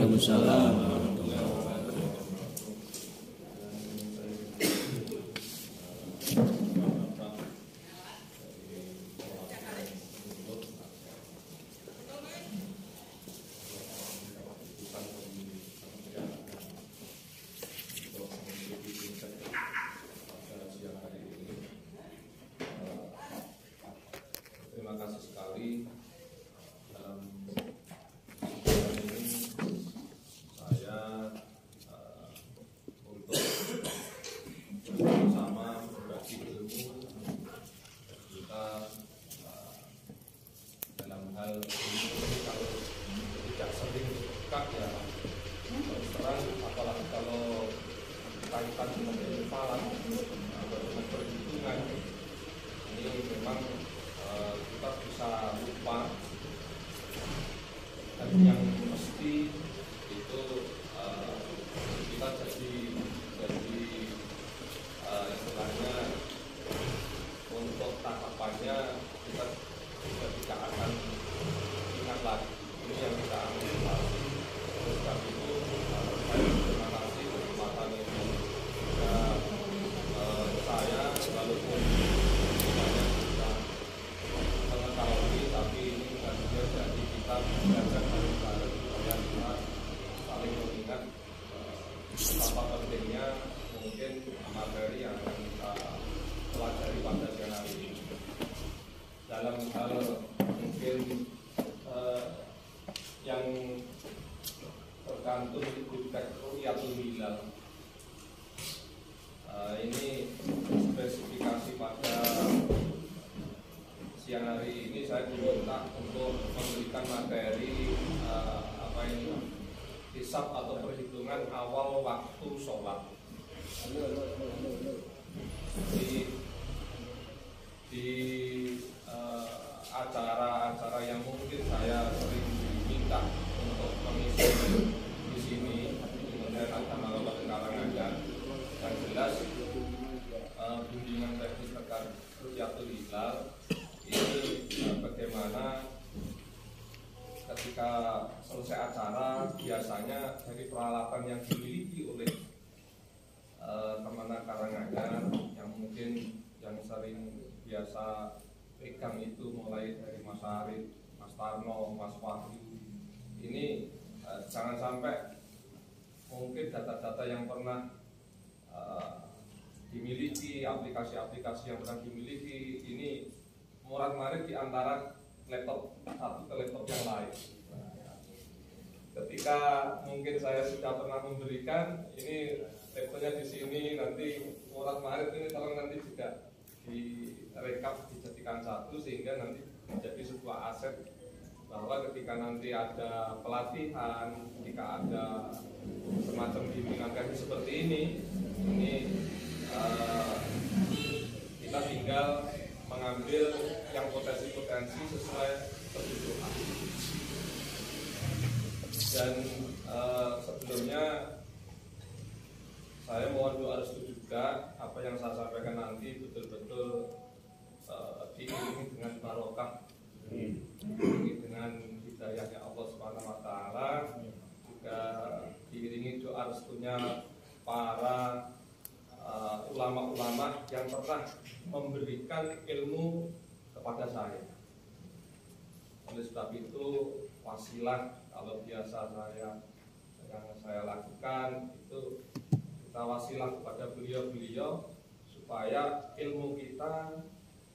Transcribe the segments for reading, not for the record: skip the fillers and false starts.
Waalaikumsalam. Terima kasih sekali. Dalam ini saya untuk bersama berbagi ilmu kita dalam hal ini. Kalau tidak sering dekat ya terus terang, apalagi kalau kaitan dengan ilmu falak atau dengan perhitungan, ini memang kita bisa lupa. Dan yang mesti itu kita jadi istilahnya untuk tatapannya kita tidak akan ingat lagi. Ini yang kita antisipasi. Oleh sebab itu saya terima kasih kesempatan ini. Saya walaupun banyak bisa mengetahui, tapi ini harusnya jadi kita belajar bareng-bareng supaya kita saling mengingat betapa pentingnya mungkin materi yang akan kita pelajari pada siang hari ini. Dalam hal mungkin yang tergantung di Ru'yatul Hilal, ini spesifikasi pada siang hari ini saya diminta untuk memberikan materi hisab atau perhitungan awal waktu sholat. Di acara-acara yang mungkin saya sering diminta untuk mengisi di sini, kemudian agama Kabupaten Karanganyar, yang jelas bimbingan teknis terkait Ru'yatul Hilal ini bagaimana ketika selesai acara biasanya dari peralatan yang dimiliki oleh teman Karanganyar yang mungkin yang sering biasa pegang itu mulai dari Mas Arif, Mas Tarno, Mas Wahyu, ini jangan sampai mungkin data-data yang pernah dimiliki, aplikasi-aplikasi yang pernah dimiliki ini murat-marit di antara laptop satu ke laptop yang lain. Ketika mungkin saya sudah pernah memberikan, ini laptopnya di sini, nanti murat-marit ini tolong nanti juga direkap, dijadikan satu sehingga nanti menjadi sebuah aset bahwa ketika nanti ada pelatihan, ketika ada semacam bimbingan kayak seperti ini kita tinggal mengambil yang potensi-potensi sesuai kebutuhan. Dan sebelumnya saya mohon doa restu juga apa yang saya sampaikan nanti betul-betul diiringi dengan barokah, diiringi dengan hidayahnya Allah Subhanahu wa taala, juga diiringi doa restunya para ulama-ulama yang pernah memberikan ilmu kepada saya. Oleh sebab itu wasilah kalau biasa yang saya lakukan itu kita wasilah kepada beliau-beliau supaya ilmu kita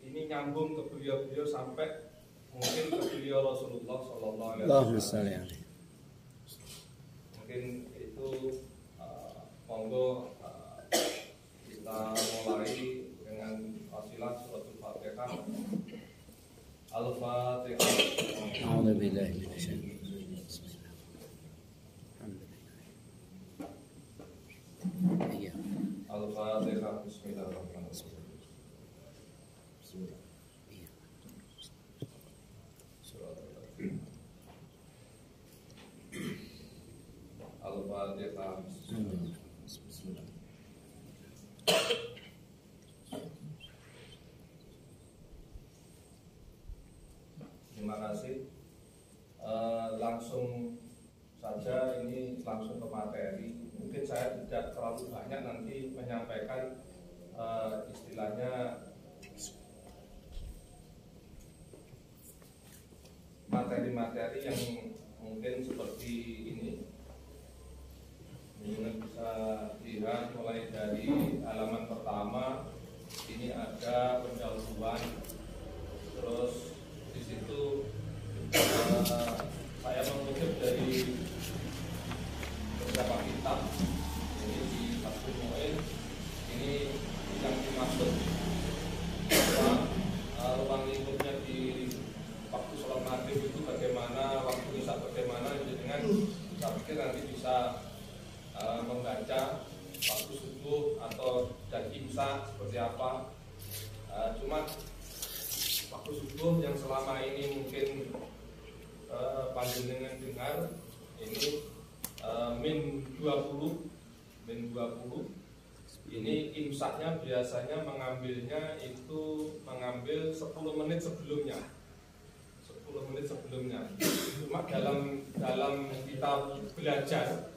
ini nyambung ke beliau-beliau sampai mungkin ke beliau Rasulullah Sallallahu Alaihi Wasallam. Mungkin itu monggo kita mulai dengan wasilah suratul Fatihah. Al-Fatihah. A'udzubillahi minasyaitonir rajim. Al-Fatihah. Bismillahirrahmanirrahim. Al-Fatihah. Bismillah. Terima kasih. Langsung saja ini langsung ke materi. Mungkin saya tidak terlalu banyak nanti menyampaikan istilahnya materi-materi yang mungkin seperti ini. Ini bisa dilihat mulai dari halaman pertama, ini ada pendahuluan, terus di situ saya mengutip dari beberapa kitab. Ini di Fathul Mu'in, ini yang dimaksud ruang lingkupnya di waktu sholat maghrib itu bagaimana, waktu isya bagaimana, dengan saya pikir nanti bisa membaca waktu subuh atau dan imsak seperti apa. Cuma waktu subuh yang selama ini mungkin panjenengan dengar ini min 20 ini imsaknya biasanya mengambil 10 menit sebelumnya. Cuma dalam kita belajar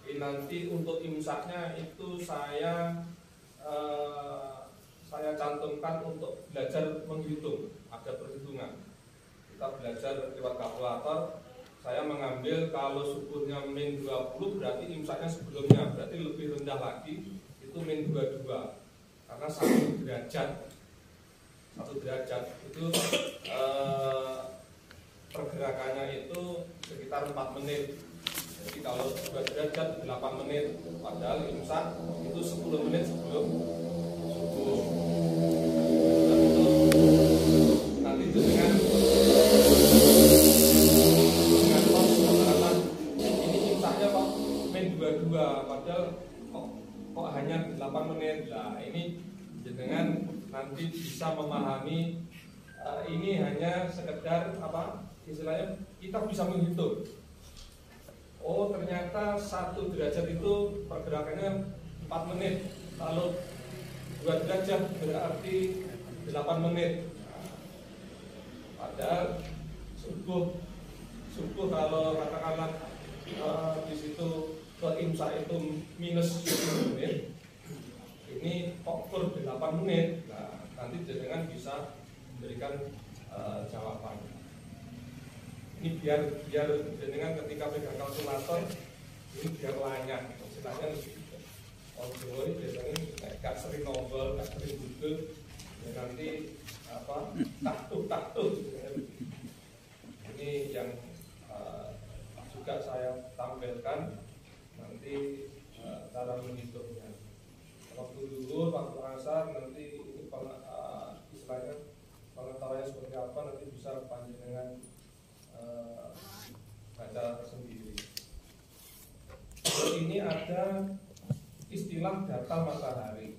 ini nanti untuk imsaknya itu saya cantumkan untuk belajar menghitung, ada perhitungan. Kita belajar lewat kalkulator. Saya mengambil kalau subuhnya min 20 berarti imsaknya sebelumnya, berarti lebih rendah lagi itu min 22. Karena 1 derajat itu pergerakannya itu sekitar 4 menit. Jadi kalau 2 derajat 8 menit, padahal imsak itu 10 menit sebelum subuh. Nanti dengan kos rata-rata ini imsaknya kok min 22, padahal kok hanya 8 menit. Nah ini dengan nanti bisa memahami ini hanya sekedar apa istilahnya, kita bisa menghitung. Oh ternyata 1 derajat itu pergerakannya 4 menit, kalau 2 derajat berarti 8 menit. Padahal subuh kalau katakanlah di situ ke imsak itu minus 10 menit, ini pokok 8 menit. Nah nanti jenengan bisa memberikan jawaban. Ini biar jenengan ketika pegang kalkulator ini biar lanyak, istilahnya Ojoy biasanya gak sering ngobrol, gak sering duduk, ya nanti apa takut. Ini yang juga saya tampilkan nanti cara menghitungnya. Waktu dulu, waktu asar nanti ini istilahnya pengetahuannya seperti apa nanti bisa panjenengan baca sendiri. Ini ada istilah data matahari.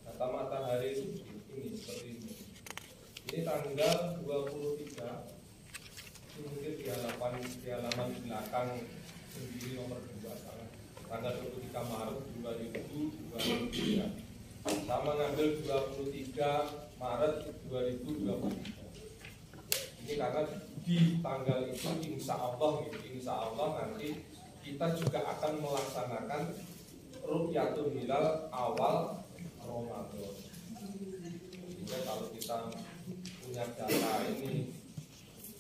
Data matahari itu ini seperti ini. Ini tanggal 23. Ini mungkin di halaman belakang sendiri nomor 2 sana. Tanggal 23 Maret 2023. Saya mengambil 23 Maret 2023. Ini karena di tanggal itu insya Allah nanti kita juga akan melaksanakan Ru'yatul Hilal awal Ramadan. Sehingga kalau kita punya data ini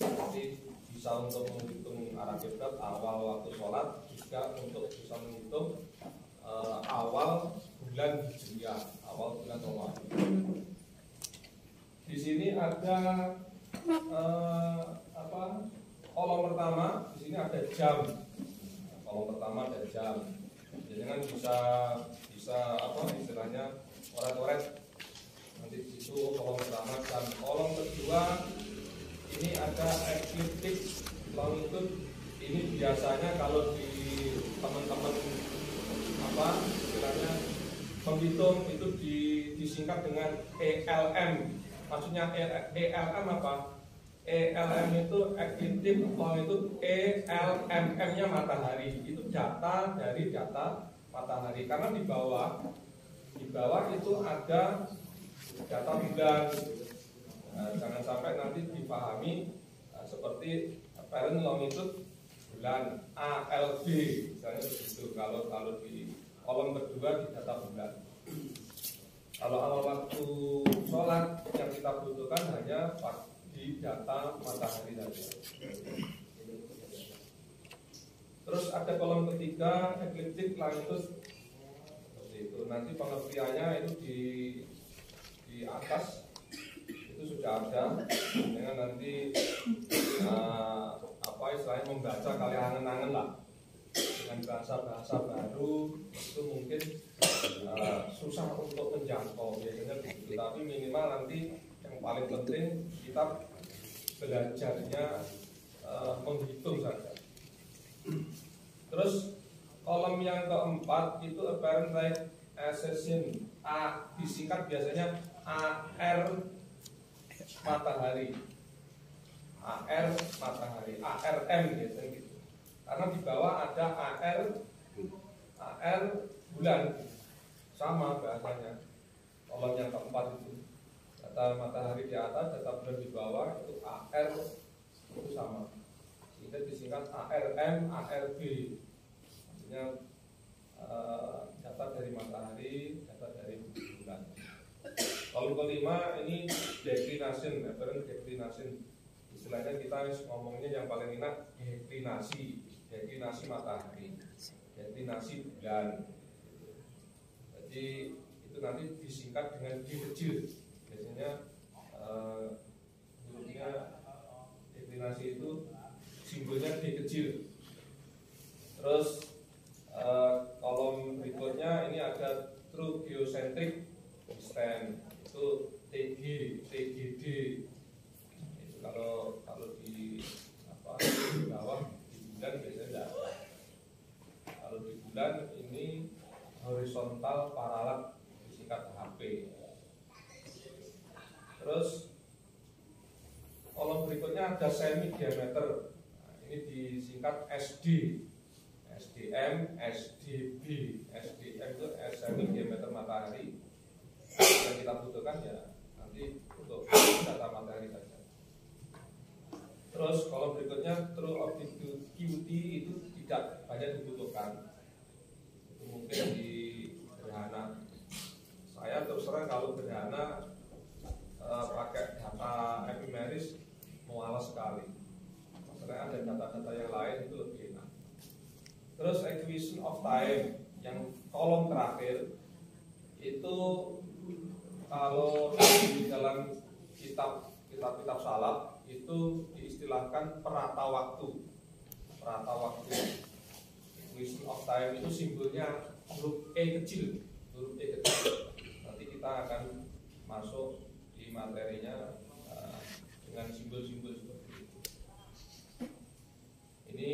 nanti bisa untuk menghitung arah kiblat awal waktu sholat, juga untuk bisa menghitung awal bulan Hijriah, awal bulan Ramadan. Di sini ada kolom pertama, di sini ada jam. Kolom pertama ada jam. Jangan bisa apa istilahnya coret-coret. Nanti di situ kolom pertama jam. Kolom kedua ini ada ekliptik longitude. Ini biasanya kalau di teman-teman apa istilahnya menghitung itu disingkat dengan ELM. Maksudnya ELM apa? ELM itu ekliptik longitude, ELMM-nya matahari. Itu data dari data matahari. Karena di bawah itu ada data bulan. Jangan sampai nanti dipahami seperti parent longitude bulan, ALB misalnya begitu. Kalau di kolom kedua di data bulan. Kalau awal waktu sholat yang kita butuhkan hanya di data matahari saja. Terus ada kolom ketiga, ecliptic longitude. Seperti itu. Nanti pengertiannya itu di atas itu sudah ada. Dengan nanti apa istilahnya membaca kali angen-angen lah. Dengan bahasa-bahasa baru itu mungkin susah untuk menjangkau biasanya begitu. Tapi minimal nanti yang paling penting kita belajarnya menghitung saja. Terus kolom yang keempat itu apparent light accession, disingkat biasanya AR matahari, AR matahari, ARM biasanya gitu. Karena di bawah ada AR bulan, sama bahasanya. Kolom yang keempat itu data matahari di atas, data bulan di bawah, itu AR itu sama. Sehingga disingkat ARM, ARB. Artinya data dari matahari, data dari bulan. Kolom kelima ini declination, apparent declination. Istilahnya kita ngomongnya yang paling enak deklinasi matahari, deklinasi bulan. Jadi itu nanti disingkat dengan D kecil. Biasanya hurufnya deklinasi itu simbolnya D kecil. Terus kolom berikutnya ini ada true geocentric distance, itu TGD. Itu kalau di bawah di bulan biasanya tidak ada. Kalau di bulan ini horizontal paralel disingkat HP. Terus kolom berikutnya ada semi diameter. Nah, ini disingkat SD. SDM, SDB. SDM itu semi diameter matahari. Yang kita butuhkan ya nanti untuk data matahari saja. Terus kolom berikutnya true obliquity itu tidak banyak dibutuhkan. Itu mungkin di gerhana. Saya terus terang kalau gerhana pakai data epimeris mualas sekali. Maksudnya ada data-data yang lain itu lebih enak. Terus equation of time yang kolom terakhir itu kalau di dalam kitab salaf itu diistilahkan perata waktu. Equation of time itu simbolnya huruf E kecil. Nanti kita akan masuk di materinya dengan simbol-simbol seperti itu. Ini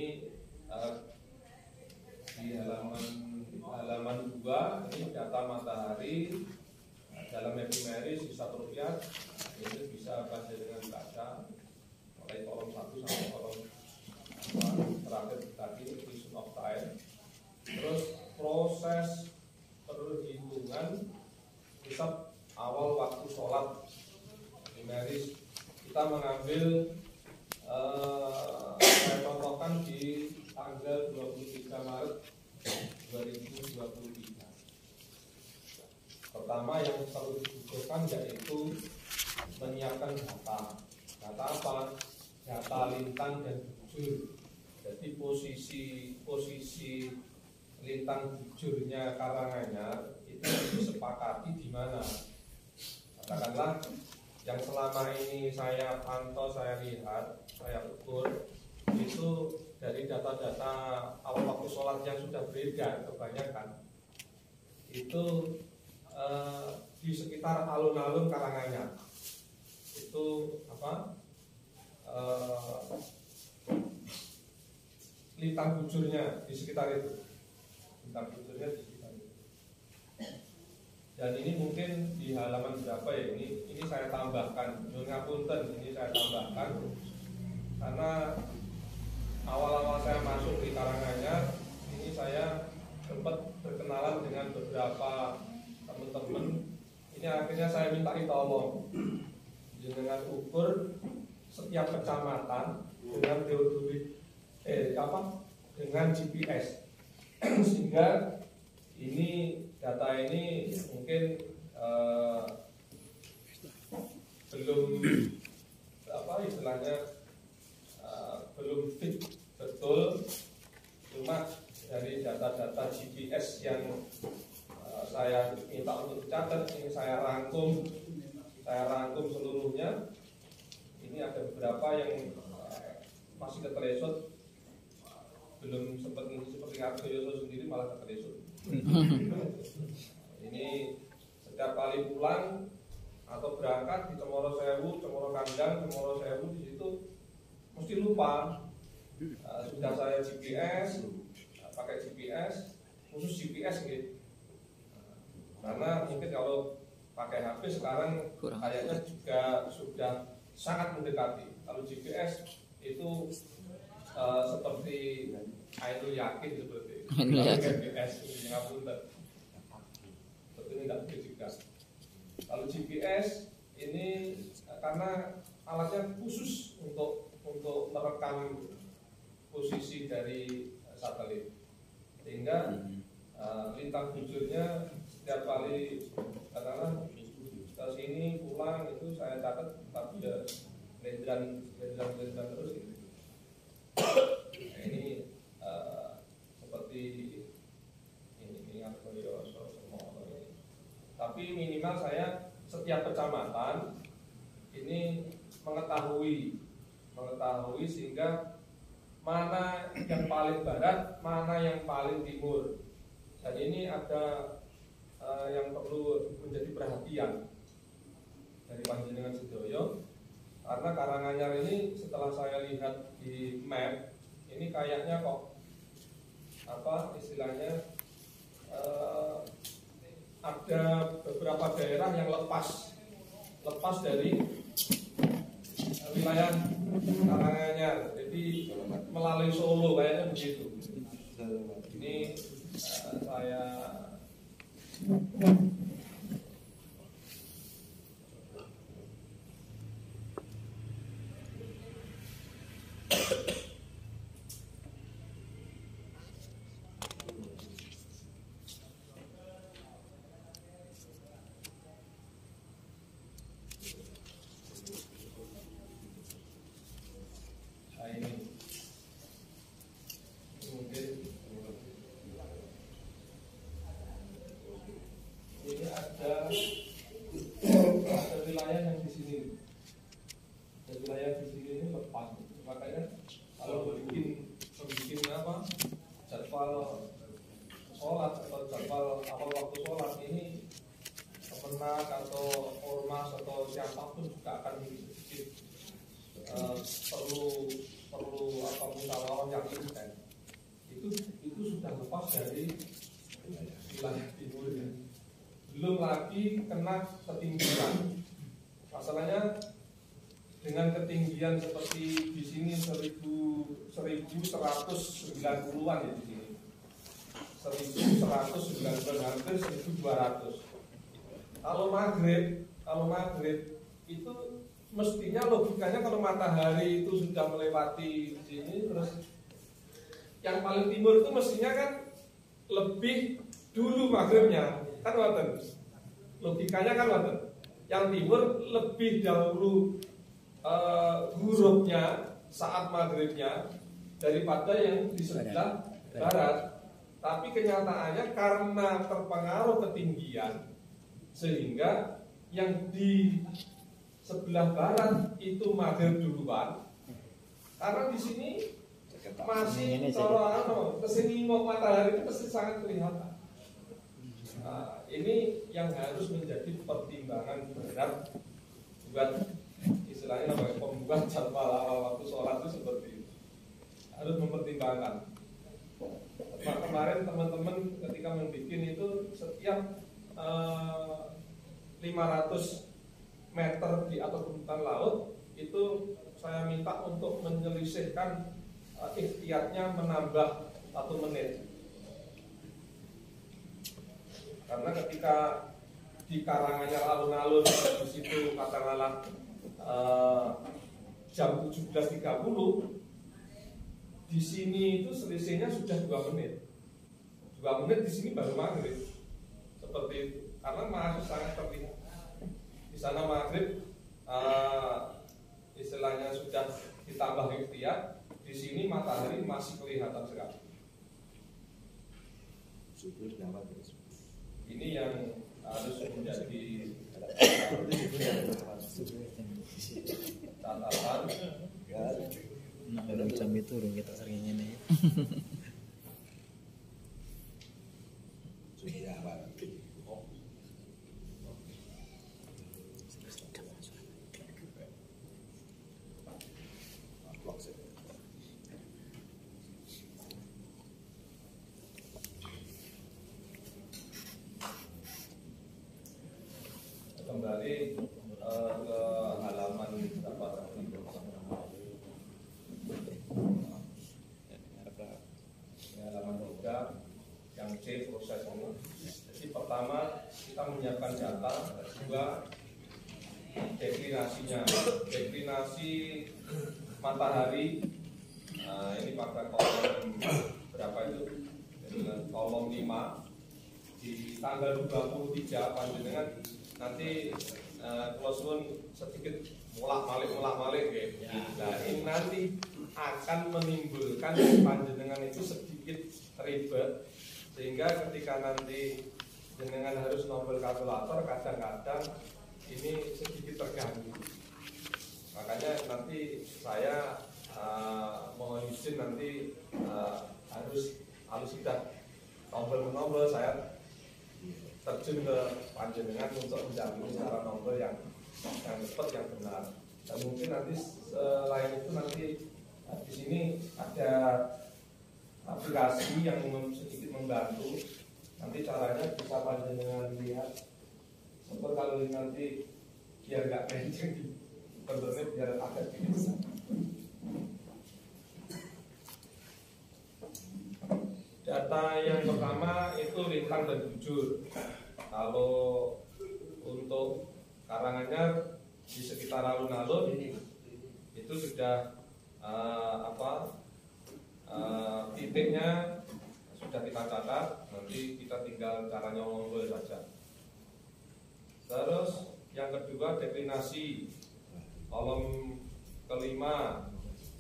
di halaman 2 ini data matahari dalam epimeris di satu rupiah. Ini bisa baca dengan baca mulai kolom 1 sampai kolom terakhir tadi equation of time. Terus proses perhitungan hisab awal waktu sholat epimeris kita mengambil saya contohkan di tanggal 23 Maret 2023. Pertama yang perlu dibutuhkan yaitu menyiapkan data. Data apa? Data lintang dan bujur. Jadi posisi lintang bujurnya Karanganyar itu disepakati di mana? Katakanlah yang selama ini saya pantau, saya lihat, saya ukur itu dari data-data awal waktu sholat yang sudah beredar kebanyakan itu di sekitar alun-alun Karanganyar itu lintang bujurnya di sekitar itu, dan ini mungkin di halaman berapa ya, ini saya tambahkan, nyuwun ngapunten, ini saya tambahkan karena awal-awal saya masuk di Karanganyar ini saya sempat berkenalan dengan beberapa teman-teman. Ini akhirnya saya minta tolong dengan ukur setiap kecamatan dengan teori dengan GPS sehingga ini data ini mungkin belum istilahnya belum fit betul, cuma dari data-data GPS yang saya minta untuk dicatat ini saya rangkum seluruhnya. Ini ada beberapa yang masih keteresut, belum seperti Argo Yoso sendiri malah keteresut. Ini setiap kali pulang atau berangkat di Cemoro Sewu, Cemoro Kandang, Cemoro Sewu, di situ mesti lupa. Sudah saya GPS, pakai GPS, khusus GPS gitu. Karena mungkin kalau pakai HP sekarang kayaknya juga sudah sangat mendekati. Kalau GPS itu seperti Ainul Yakin seperti GPS ini ngapunten. Seperti ini tidak begitu juga. Kalau GPS ini karena alatnya khusus untuk merekam posisi dari satelit, sehingga lintang bujurnya setiap kali katakanlah ke sini pulang itu saya catat, tapi ya lendran terus gitu. Nah, ini seperti ini Argo Yoso semua ini. Tapi minimal saya setiap kecamatan ini mengetahui sehingga mana yang paling barat, mana yang paling timur. Dan ini ada yang perlu menjadi perhatian dari Panjenengan Sedoyo, karena Karanganyar ini setelah saya lihat di map ini kayaknya kok istilahnya ada beberapa daerah yang lepas dari wilayah Karanganyar, jadi melalui Solo kayaknya begitu. Ini saya ada wilayah yang di sini, ini lepas. Makanya kalau bikin jadwal sholat atau jadwal awal waktu sholat ini kemenak atau ormas atau siapapun juga akan sedikit perlu musyawarah yang intens. Itu sudah lepas dari wilayah timur ya. Belum lagi kena ketinggian. Masalahnya dengan ketinggian seperti di sini 1190-an ya di sini. 1190 hampir 1200. Kalau maghrib itu mestinya logikanya kalau matahari itu sudah melewati sini, terus yang paling timur itu mestinya kan lebih dulu maghribnya. Kan waten, logikanya kan waten. Yang timur lebih dahulu hurufnya saat maghribnya daripada yang di sebelah barat. Tapi kenyataannya karena terpengaruh ketinggian sehingga yang di sebelah barat itu maghrib duluan. Karena di sini masih kalau kesini mau matahari itu pasti sangat kelihatan. Nah, ini yang harus menjadi pertimbangan berat buat istilahnya pembuat jadwal awal waktu sholat itu seperti itu. Harus mempertimbangkan. Kemarin teman-teman ketika membuat itu setiap 500 meter di atas permukaan laut itu saya minta untuk menyelisihkan ikhtiarnya menambah 1 menit. Karena ketika di Karanganyar alun-alun di situ katakanlah jam 17.30 di sini itu selisihnya sudah 2 menit. 2 menit di sini baru maghrib. Seperti itu. Karena masih sangat terlihat. Di sana maghrib istilahnya sudah ditambah ikhtiar, di sini matahari masih kelihatan sekali. Ini yang harus menjadi catatan. Nah, dalam jam itu kita sering ini. Kembali ke halaman berapa tadi? Halaman 3 yang C proses ini. Jadi pertama kita menyiapkan data, kedua deklinasinya, deklinasi matahari. Nah, ini pada kolom berapa itu? Kolom 5 di tanggal 23 panjenengan nanti close sedikit mulak-malik ya. Nah, ini nanti akan menimbulkan panjenengan itu sedikit ribet, sehingga ketika nanti jenengan harus nombor kalkulator kadang-kadang ini sedikit terganggu. Makanya nanti saya mohon izin nanti harus sudah nombor saya terjun ke panjenengan untuk mendampingi cara nombor yang cepat, yang benar. Dan mungkin nanti selain itu nanti di sini ada aplikasi yang sedikit membantu. Nanti caranya bisa panjenengan lihat. Seperti kalau nanti biar nggak kenceng, bentuknya biar agak biasa. Data yang pertama itu lintang dan bujur. Kalau untuk Karanganyar di sekitar alun-alun itu sudah titiknya sudah kita catat. Nanti kita tinggal caranya ngomong saja. Terus yang kedua deklinasi kolom kelima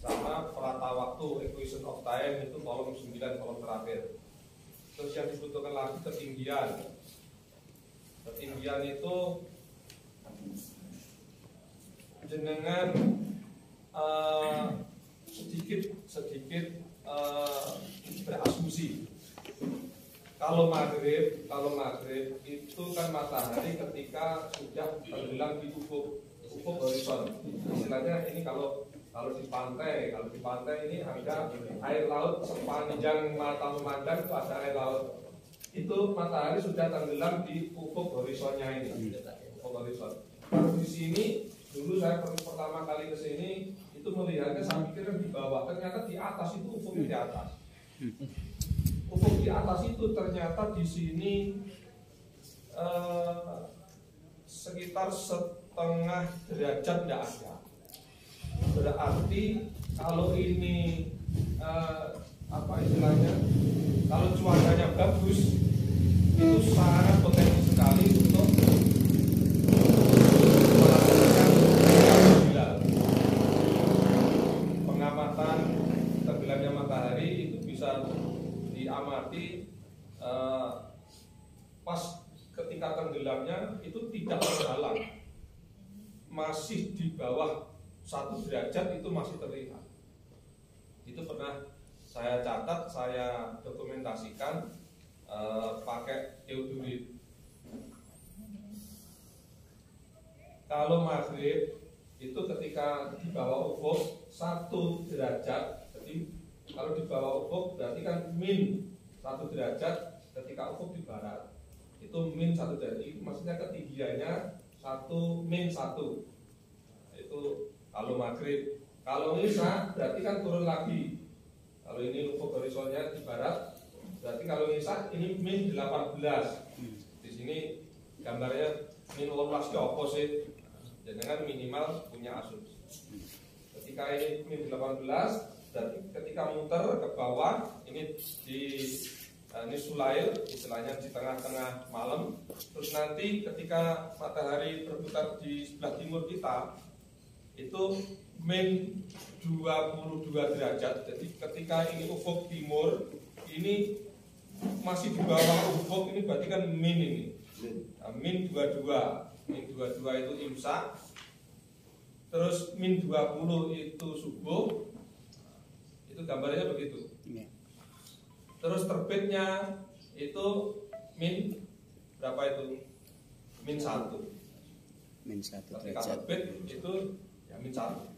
sama perata waktu equation of time itu kolom 9, kolom terakhir. Terus yang dibutuhkan lagi ketinggian. Ketinggian itu jenengan sedikit berasumsi. Kalau maghrib itu kan matahari ketika sudah tenggelam di ufuk horizon. Istilahnya ini kalau di pantai ini ada air laut sepanjang mata memandang itu ada air laut. Itu matahari sudah tenggelam di ufuk horizonnya ini. Ufuk horizon. Kalau di sini dulu saya pertama kali ke sini itu melihatnya saya pikir di bawah, ternyata di atas itu ufuk di atas. Ufuk di atas itu ternyata di sini sekitar setengah derajat tidak ada. Berarti kalau ini kalau cuacanya bagus itu sangat potensi sekali untuk melakukan hilal. Pengamatan tenggelamnya matahari itu bisa diamati pas ketika tenggelamnya itu tidak terhalang, masih di bawah 1 derajat itu masih terlihat. Itu pernah saya catat, saya dokumentasikan pakai teodolit. Kalau maghrib itu ketika di bawah ufuk 1 derajat, jadi kalau di bawah ufuk berarti kan min 1 derajat, ketika ufuk di barat itu min 1 derajat, itu maksudnya ketinggiannya min 1. Itu kalau maghrib. Kalau isya berarti kan turun lagi. Kalau ini ufuk horizonnya di barat, berarti kalau isya ini min 18. Di sini gambarnya min 18 ke opposite. Jangan minimal punya asumsi. Ketika ini min 18, Berarti ketika muter ke bawah ini ini sulail, istilahnya di tengah-tengah malam. Terus nanti ketika matahari berputar di sebelah timur kita, itu min 22 derajat. Jadi ketika ini ufuk timur, ini masih di bawah ufuk, ini berarti kan min ini. Nah, min 22. Min 22 itu imsak. Terus min 20 itu subuh. Itu gambarnya begitu. Terus terbitnya itu min berapa itu? Min 1. Min 1 Ketika derajat. terbit itu ya min 1.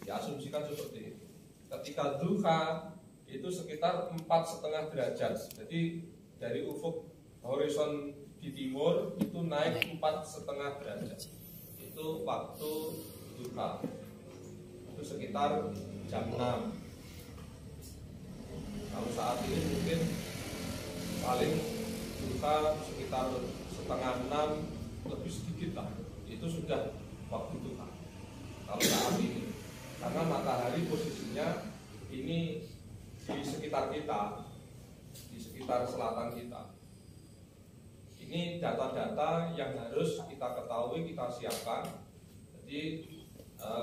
Diasumsikan seperti itu. Ketika duha itu sekitar 4,5 derajat. Jadi dari ufuk horizon di timur itu naik 4,5 derajat. Itu waktu duha. Itu sekitar jam 6. Kalau saat ini mungkin paling duha sekitar 5:30, lebih sedikit lah. Itu sudah waktu duha. Kalau saat ini, karena matahari posisinya ini di sekitar kita, di sekitar selatan kita. Ini data-data yang harus kita ketahui, kita siapkan. Jadi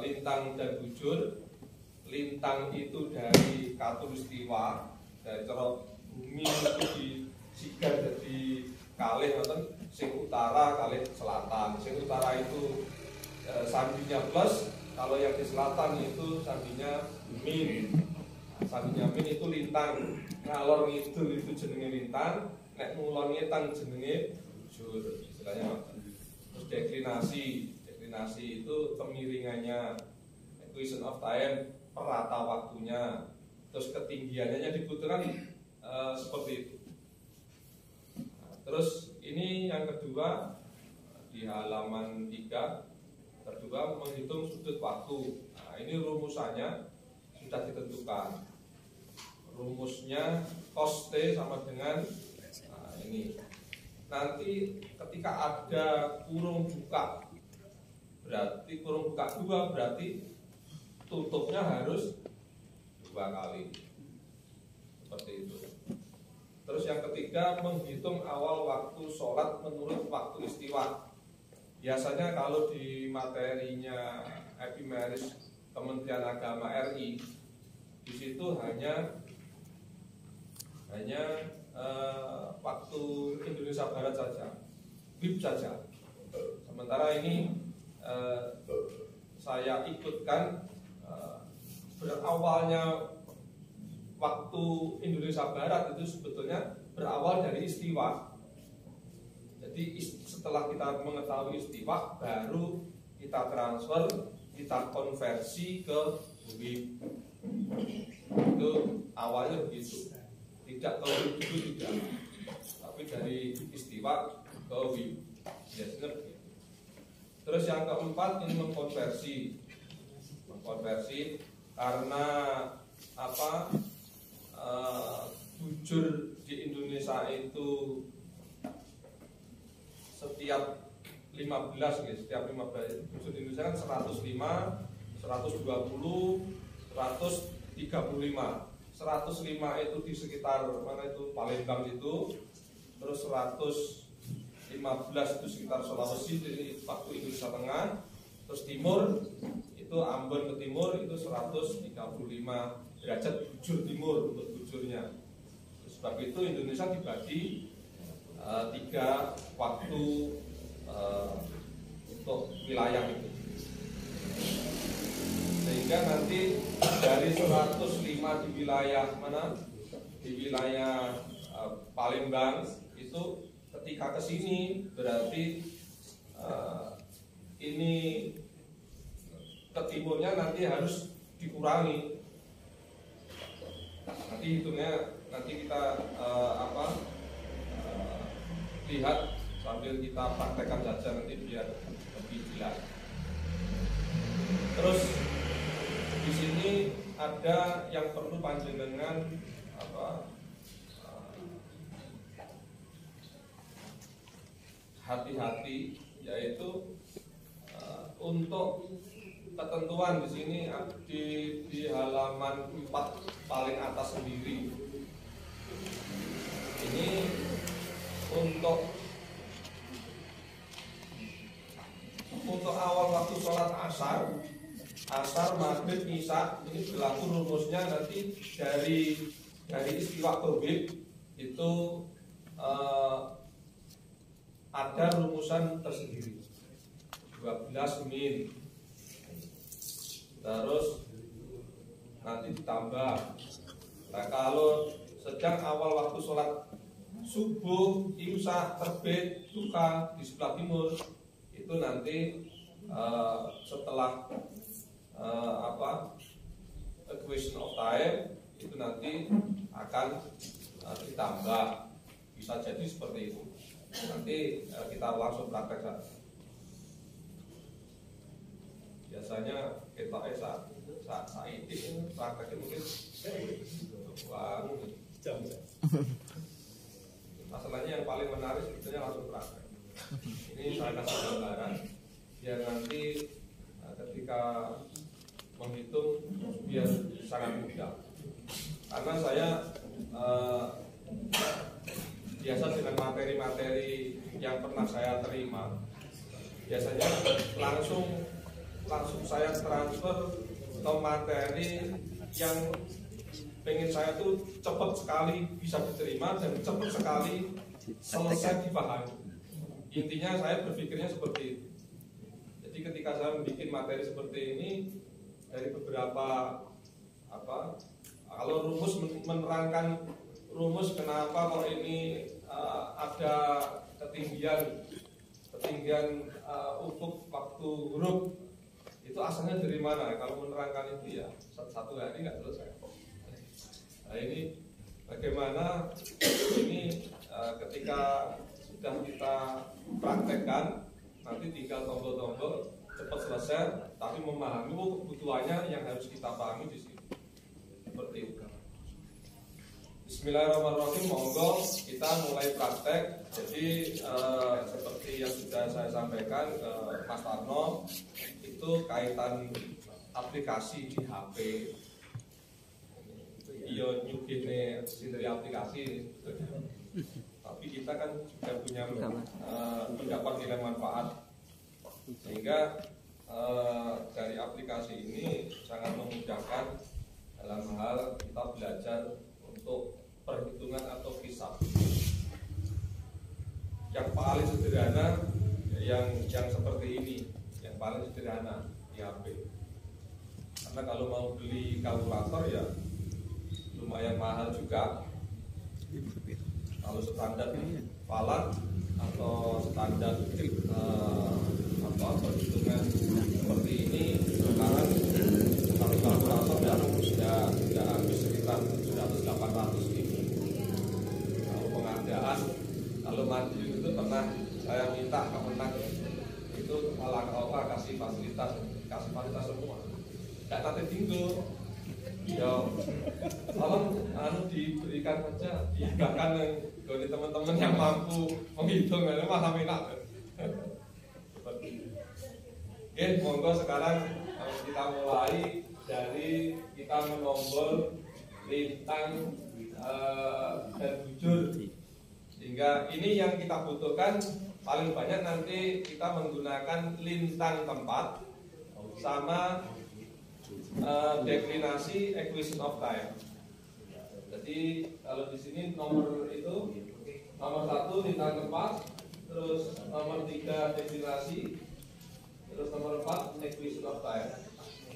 lintang dan bujur. Lintang itu dari katulistiwa, dari cerok bumi itu disigar jadi kalih, sing utara kalih selatan. Sing utara itu sandinya plus, kalau yang di selatan itu sandinya min. Sandinya min itu lintang, ngalor ngidul itu jenenge lintang, nek ngulon ngetan jenenge bujur, istilahnya. Terus deklinasi itu kemiringannya, equation of time, perata waktunya, terus ketinggiannya dibutuhkan seperti itu. Nah, terus ini yang kedua di halaman 3, kedua menghitung sudut waktu. Nah, ini rumusannya sudah ditentukan. Rumusnya cos T sama dengan ini. Nanti ketika ada kurung buka, berarti kurung buka 2 berarti tutupnya harus 2 kali. Seperti itu. Terus yang ketiga, menghitung awal waktu sholat menurut waktu istiwa. Biasanya kalau di materinya Epimeris Kementerian Agama RI, di situ hanya waktu Indonesia Barat saja, WIB saja. Sementara ini saya ikutkan berawalnya waktu Indonesia Barat itu sebetulnya berawal dari istiwa. Jadi setelah kita mengetahui istiwa, baru kita transfer, kita konversi ke WIB. Itu awalnya begitu. Tidak ke WIB dulu tidak, tapi dari istiwa ke WIB. Biasanya begitu. Terus yang keempat ini mengkonversi karena bujur di Indonesia itu setiap 15 ya, setiap 15 bujur di Indonesia kan 105, 120, 135. 105 itu di sekitar mana itu Palembang itu, terus 115 itu sekitar Sulawesi, jadi waktu Indonesia Tengah, terus timur itu Ambon ke timur itu 135 derajat bujur timur untuk bujurnya. Sebab itu Indonesia dibagi 3 waktu untuk wilayah itu. Sehingga nanti dari 105 di wilayah mana? Di wilayah Palembang itu ketika ke sini berarti ini ke timurnya nanti harus dikurangi. Nanti hitungnya nanti kita lihat sambil kita praktekkan saja nanti biar lebih jelas. Terus di sini ada yang perlu panjenengan hati-hati, yaitu untuk ketentuan di sini di halaman 4 paling atas sendiri. Ini untuk awal waktu sholat asar, maghrib, isya, ini berlaku rumusnya nanti dari istiwa tobib itu ada rumusan tersendiri 12 min, terus nanti ditambah. Nah, kalau sejak awal waktu sholat subuh, imsak, terbit, duha di sebelah timur itu nanti setelah equation of time itu nanti akan ditambah, bisa jadi seperti itu. Nanti kita langsung praktek saja. Biasanya kita saat ini prakteknya mungkin masalahnya yang paling menarik sebetulnya langsung praktek. Ini saya kasih gambaran biar nanti ketika menghitung biar sangat mudah. Karena saya biasa dengan materi-materi yang pernah saya terima, biasanya langsung saya transfer ke materi yang pengen saya tuh cepat sekali bisa diterima dan cepat sekali selesai dipahami. Intinya saya berpikirnya seperti itu. Jadi ketika saya membuat materi seperti ini dari beberapa kalau rumus, menerangkan rumus kenapa kalau ini ada ketinggian ufuk waktu huruf itu asalnya dari mana? Kalau menerangkan itu ya satu hari nggak selesai. Nah, ini bagaimana ini ketika sudah kita praktekkan nanti tinggal tombol-tombol cepat selesai, tapi memahami kebutuhannya yang harus kita pahami di sini. Seperti itu. Bismillahirrahmanirrahim. Monggo kita mulai praktek. Jadi seperti yang sudah saya sampaikan ke Mas Tarno, itu kaitan aplikasi di HP. Iya nyugine sindri aplikasi. Tapi kita kan juga punya pendapat nilai manfaat, sehingga dari aplikasi ini sangat memudahkan dalam hal kita belajar untuk perhitungan atau hisab. Yang paling sederhana yang seperti ini, yang paling sederhana di HP. Karena kalau mau beli kalkulator ya lumayan mahal juga. Kalau standar falat atau standar perhitungan seperti ini sekarang kalau kalkulator sudah habis sekitar 700-800 ribu. Kalau pengadaan, kalau Madiun itu pernah saya minta kemenang itu malah kasih fasilitas semua. Nggak nanti tinggal. Ya, tolong diberikan saja, dihibahkan dari teman-teman yang mampu menghitung, ini malah enak. Oke, monggo sekarang kita mulai dari kita menombol lintang dan bujur. Sehingga ini yang kita butuhkan paling banyak nanti kita menggunakan lintang tempat sama deklinasi equation of time. Jadi kalau di sini nomor 1 lintang tempat, terus nomor 3 deklinasi, terus nomor 4 equation of time.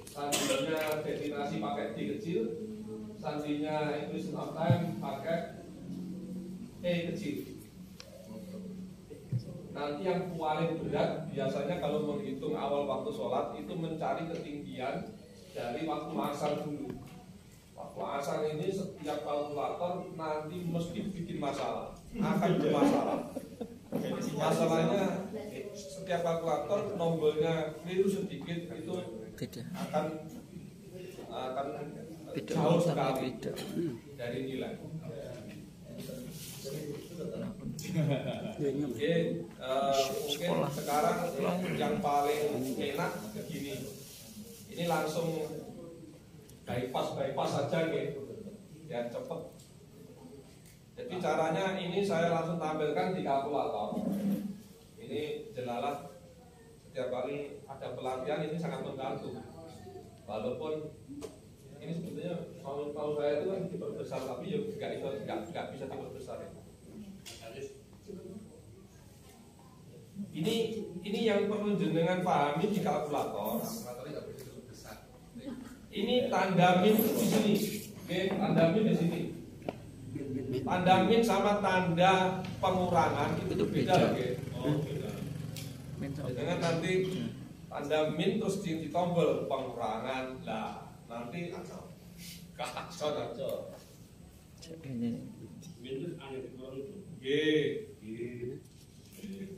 Sandinya deklinasi pakai D kecil, sandinya equation of time pakai E kecil. Nanti yang paling berat biasanya kalau menghitung awal waktu sholat itu mencari ketinggian dari waktu asar dulu. Waktu asar ini setiap kalkulator nanti mesti bikin masalah, akan bermasalah. Masalahnya setiap kalkulator nomornya keliru sedikit itu akan jauh sekali dari nilai. Oke, mungkin sekarang yang paling enak begini. Ini langsung bypass saja gitu, biar cepet. Jadi caranya ini saya langsung tampilkan di kalkulator. Ini jelalah setiap kali ada pelatihan ini sangat membantu. Walaupun ini sebetulnya kalau saya itu kan diperbesar, tapi ya nggak bisa diperbesar. Ini yang perlu jenengan pahami di kalkulator. Ini tanda min di sini, oke, tanda min di sini. Tanda min sama tanda pengurangan itu beda, oke. Oh, beda. Jangan nanti tanda min terus di tombol pengurangan, lah nanti kacau. Min itu hanya dikurang itu.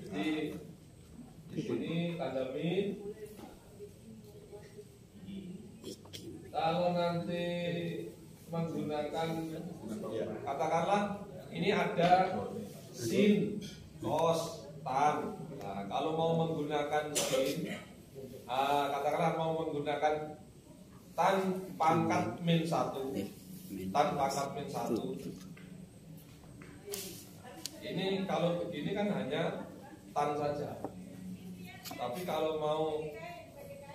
Jadi di sini tanda min. Kalau nanti menggunakan, katakanlah ini ada sin, cos, tan. Nah, kalau mau menggunakan sin, katakanlah mau menggunakan tan pangkat min 1, tan pangkat min 1. Ini kalau begini kan hanya tan saja. Tapi kalau mau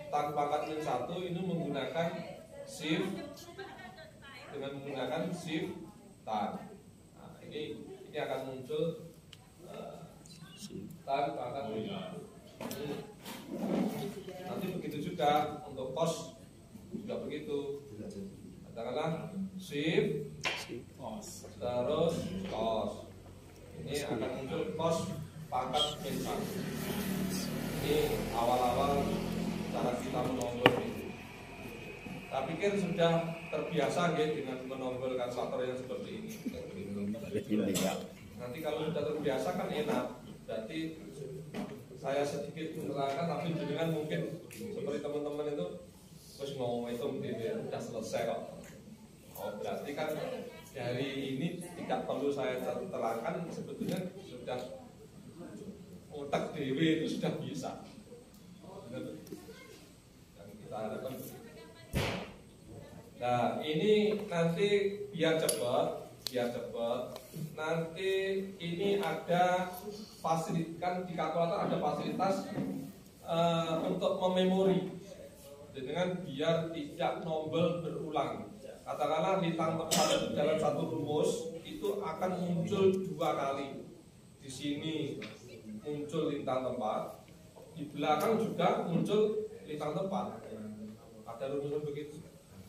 tan pangkat min 1 ini menggunakan shift, dengan menggunakan shift tan. Nah, ini akan muncul tan pangkat min 1. Nanti begitu juga untuk cos juga begitu. Katakanlah shift terus cos. Ini akan muncul cos pangkat min 1. Ini awal-awal cara kita menombol ini. Saya pikir sudah terbiasa ya dengan menombol kalkulator yang seperti ini. Nanti kalau sudah terbiasa kan enak. Berarti saya sedikit menerangkan, tapi dengan mungkin seperti teman-teman itu terus ngomong itu sudah selesai kok. Oh, berarti kan dari ini tidak perlu saya terangkan, sebetulnya sudah otak dewi itu sudah bisa. Yang kita harapkan. Nah, ini nanti biar cepat, nanti ini ada fasilitas, kan di kalkulator ada fasilitas untuk mememori, dengan biar tidak nombel berulang. Katakanlah lintang tepat dalam satu rumus itu akan muncul 2 kali. Di sini muncul lintang tempat, di belakang juga muncul lintang tempat. Ada rumus begitu.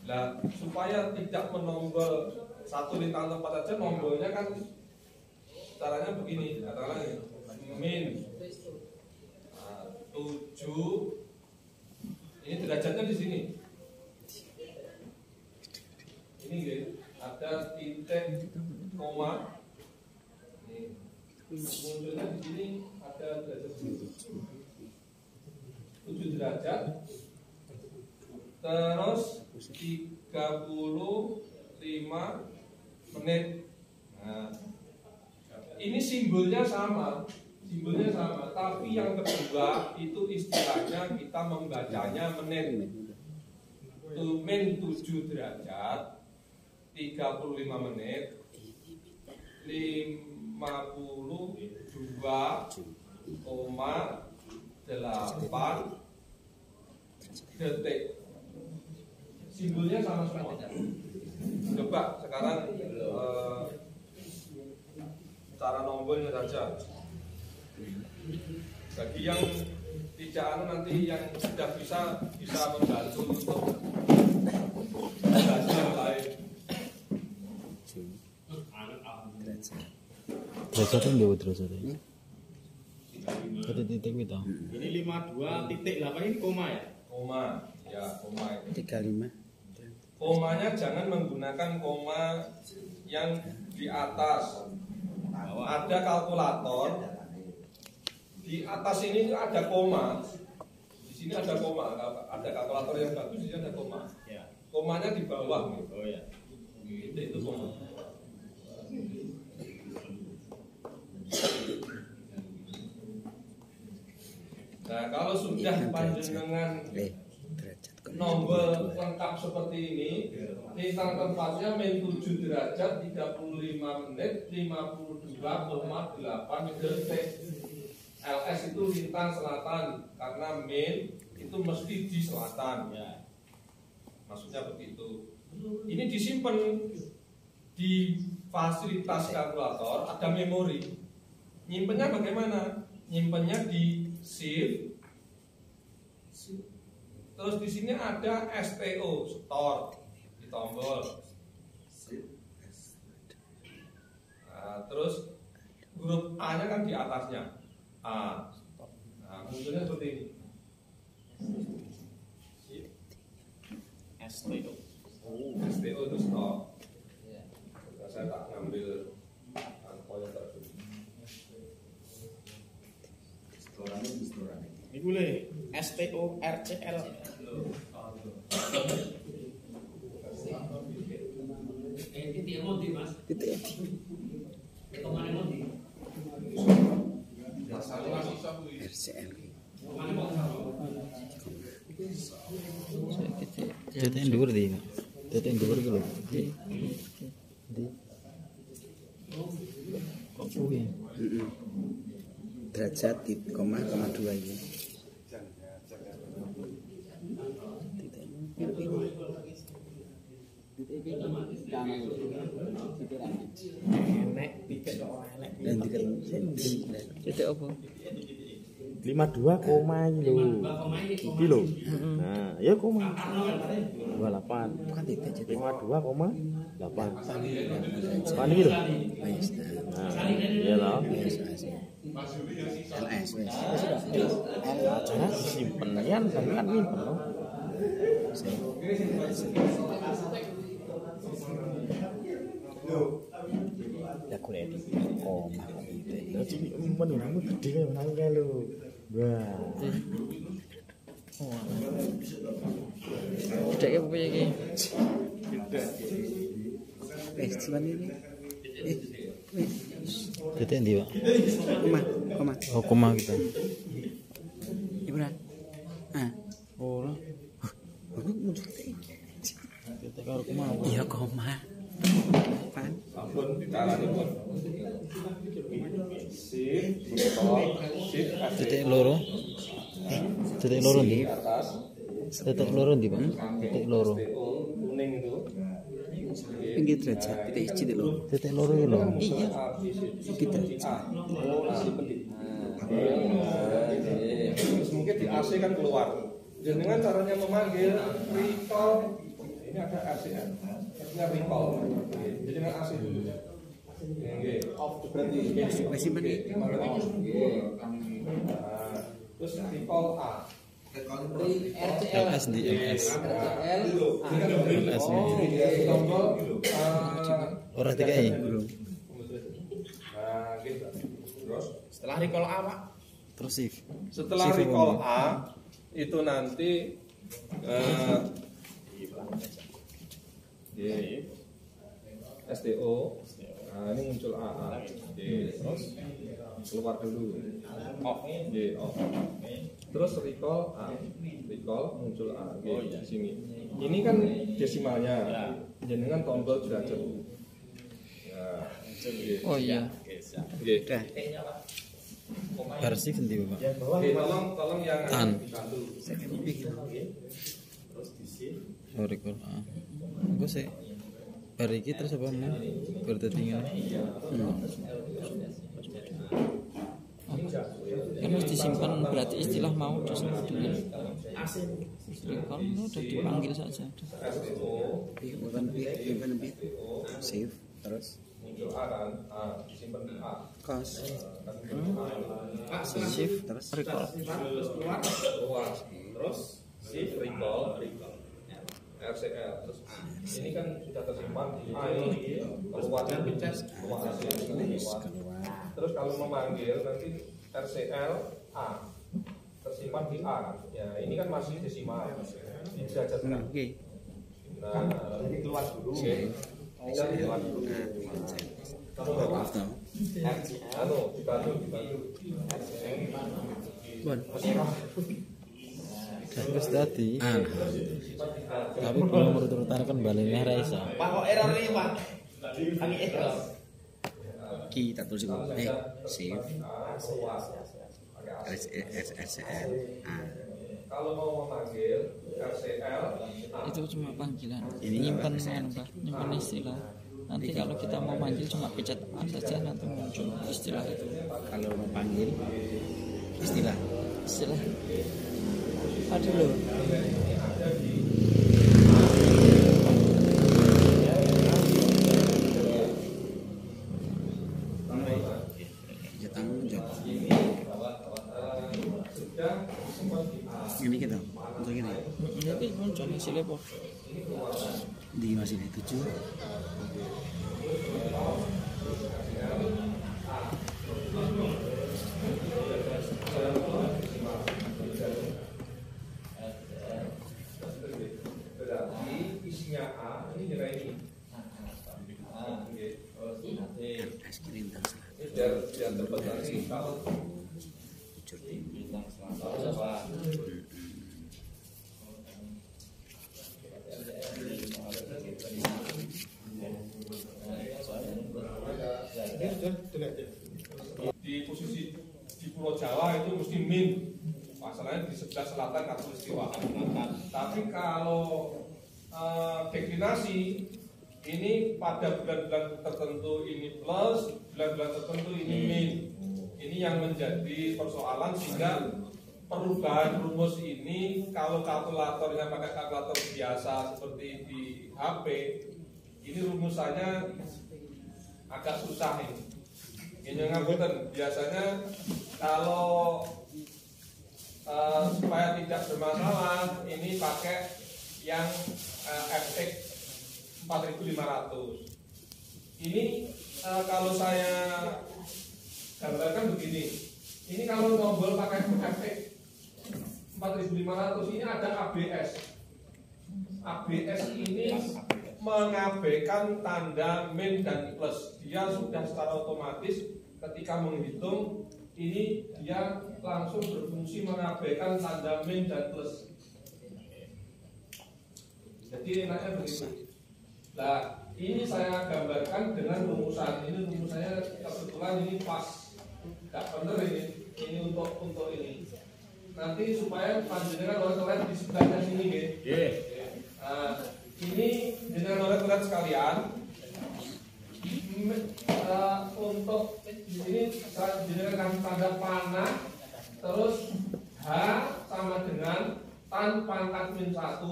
Nah, supaya tidak menombol satu lintang tempat saja, nombolnya kan caranya begini. Katakanlah min 7. Ini derajatnya di sini. Ini gitu. Ada titik koma. Ini munculnya di sini ada derajat 7 derajat. Terus 35 menit. Nah, ini simbolnya sama, tapi yang kedua itu istilahnya kita membacanya menit. Itu min 7 derajat, 35 menit, 52,8 detik. Simbolnya sama semua. Coba sekarang cara nombolnya saja. Bagi yang tidak nanti yang sudah bisa membantu untuk belajar lain. Derajatnya jauh terus ada. Satu titik itu. Ini 52.8 ini koma ya? Koma, ya koma itu. 35. Komanya jangan menggunakan koma yang di atas. Ada kalkulator di atas ini ada koma. Di sini ada koma. Ada kalkulator yang bagus, di sini ada koma. Komanya di bawah. Gitu. Oh ya. Itu koma. Nah, kalau sudah panjenengan nomor lengkap seperti ini. Titan tempatnya min 7 derajat 35 menit 52,8 detik. LS itu lintang selatan karena min itu mesti di selatan. Maksudnya begitu. Ini disimpan di fasilitas kalkulator, ada memori. Nyimpennya bagaimana? Nyimpennya di shift. Terus di sini ada STO, store, di tombol. Nah, terus huruf A-nya kan di atasnya. A. Nah, munculnya seperti ini. STO. STO itu store. Nah, saya tak ngambil pointer. Ini boleh STO RCL. Titik emoji mas. Titik. Kemana emoji? RCL. Titik dhuwur di. Titik dhuwur iki lho. Di. Kok kuwi? Derajat koma 2 ini. Enek tiket ora enek. Dan Titik apa? 52 koma ini lho. Iki lho. Nah, ya koma. 28. bukan titik jadi 52,8. Pan iki lho. wes. Nah, iya lho. LS wes. Acara simpen kan kan nyimpen lho. Ya kuliah di koma titik. Jadi menurutmu gede kayak mana kayak lho. Wah. Titik apa iki? Cuman ini. Titik endi, Pak? Koma. Oh, koma kita. Ibu dah. Ora. Titik karo koma. Iya koma. Pan. Ampun ditalani pun. Shift, shift, Titik loro. Titik loro ndi? atas. Titik loro ndi, Pak? Titik loro. STO kuning itu. Pinggir derajat titik titik lho. Titik loro iki lho. Iya. Kita terus mungkin di AC kan keluar. Dengan caranya memanggil recall. Ini ada RCL. Artinya recall. Jadi dengan AC dulu. Off berarti. Wes simpen. Terus recall A. LS di LS. LS. Tombol Ora TKI. Nah, gitu. Terus Setelah recall A, Pak. Terus shift. setelah recall A itu nanti STO. Nah, ini muncul AA. Terus keluar dulu. Off. Off. Terus recall A. Recall muncul A. Di sini. Ini kan desimalnya. Jenengan tombol derajat. Ya. Oh iya. Dah. Versi endi, Pak? Oke, tolong yang An. dibantu. Oh, recall. Engko sih. Bar iki terus apa mau? Bertetingan. Kan harus disimpan berarti istilah mau disimpan dengan recall udah dipanggil saja. STO Bukan save terus muncul A kan? A disimpan di A. cos Shift terus recall. Keluar. Terus shift recall RCL. Terus ini kan sudah tersimpan di A ini keluarnya keluar hasil keluar. Terus kalau memanggil nanti RCL A tersimpan di A. Ya ini kan masih desimal. Ini derajat kan. oke. Nah, jadi keluar dulu. Oke. Jadi keluar dulu. Maaf tau. Dibantu. Bon. Bagus tadi. Alhamdulillah. Tapi belum urut-urutan kan baliknya Raisa. Pak kok error ini Pak? Kami error. Kita tulis save RCL. Kalau mau memanggil RCL, Itu cuma panggilan. Ini Nyimpen Pak, anu, Pak, nyimpen istilah. Nanti kalau kita mau manggil cuma pencet A saja nanti muncul istilah itu. Kalau mau panggil istilah. Istilah. Aduh loh. Ya tanggung jawab. sudah sempat Ini kita untuk ini Nanti muncul hasilnya kok. di masih di 7. berarti isinya A ini nilai ini. Es krim dan salad. Ini biar dapat dari kalau Bujur tinggi. di posisi di Pulau Jawa itu mesti min, masalahnya di sebelah selatan Katulistiwa. Tapi kalau deklinasi ini pada bulan-bulan tertentu ini plus, bulan-bulan tertentu ini min. Ini yang menjadi persoalan sehingga perubahan rumus ini kalau kalkulatornya pakai kalkulator biasa seperti di HP, ini rumusannya agak susah ini. Ini ngapunten, biasanya kalau supaya tidak bermasalah ini pakai yang FX 4500. Ini kalau saya gambarkan begini, ini kalau tombol pakai FX 4500 ini ada ABS. ABS ini mengabaikan tanda min dan plus. Dia sudah secara otomatis ketika menghitung ini dia langsung berfungsi mengabaikan tanda min dan plus. Jadi enaknya begitu. Nah, ini saya gambarkan dengan rumusan. Ini rumusannya kebetulan ini pas, nggak bener ini untuk ini. Nanti supaya panjenengan oleh di sebelahnya sini, nah, ini dengan oleh sekalian. Untuk di sini jenengan tanda panah, terus H sama dengan tan pangkat min 1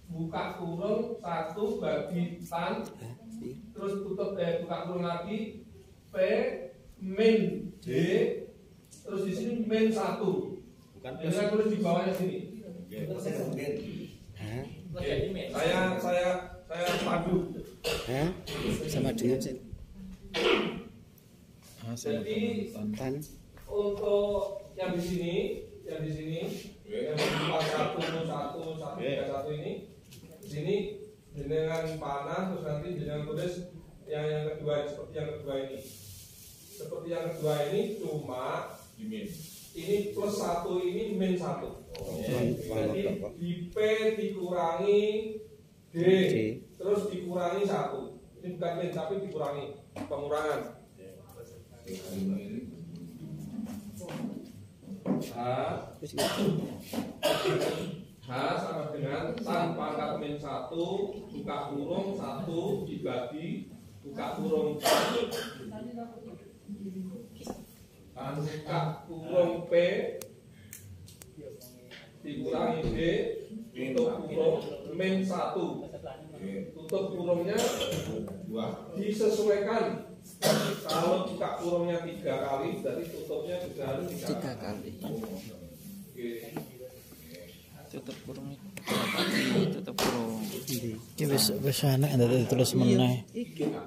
buka kurung 1 bagi tan, terus tutup buka kurung lagi P min D, terus di sini min 1. Jangan tulis di bawahnya sini. Saya padu. Sama dengan Jadi tan untuk yang di sini, yang 41 ini, di sini dengan panah, terus nanti dengan tulis yang kedua seperti yang kedua ini. Seperti yang kedua ini cuma ini plus 1 ini min 1. Jadi di P dikurangi D, terus dikurangi 1. Ini bukan min tapi dikurangi, pengurangan. H sama dengan tan pangkat min 1 buka kurung 1 dibagi buka kurung 1 buka kurung P dikurangi D tutup kurung min 1. Tutup kurungnya disesuaikan. Kalau buka kurungnya 3 kali, berarti tutupnya juga harus 3 kali. Tutup kurung tutup kurung. Iki wis enak ndak ditulis meneh.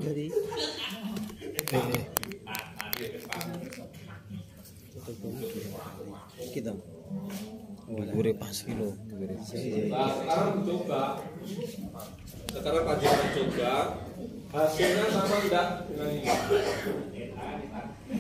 dari kita Gure pas kilo. Nah, sekarang coba. Sekarang panjenengan coba hasilnya sama enggak dengan ini?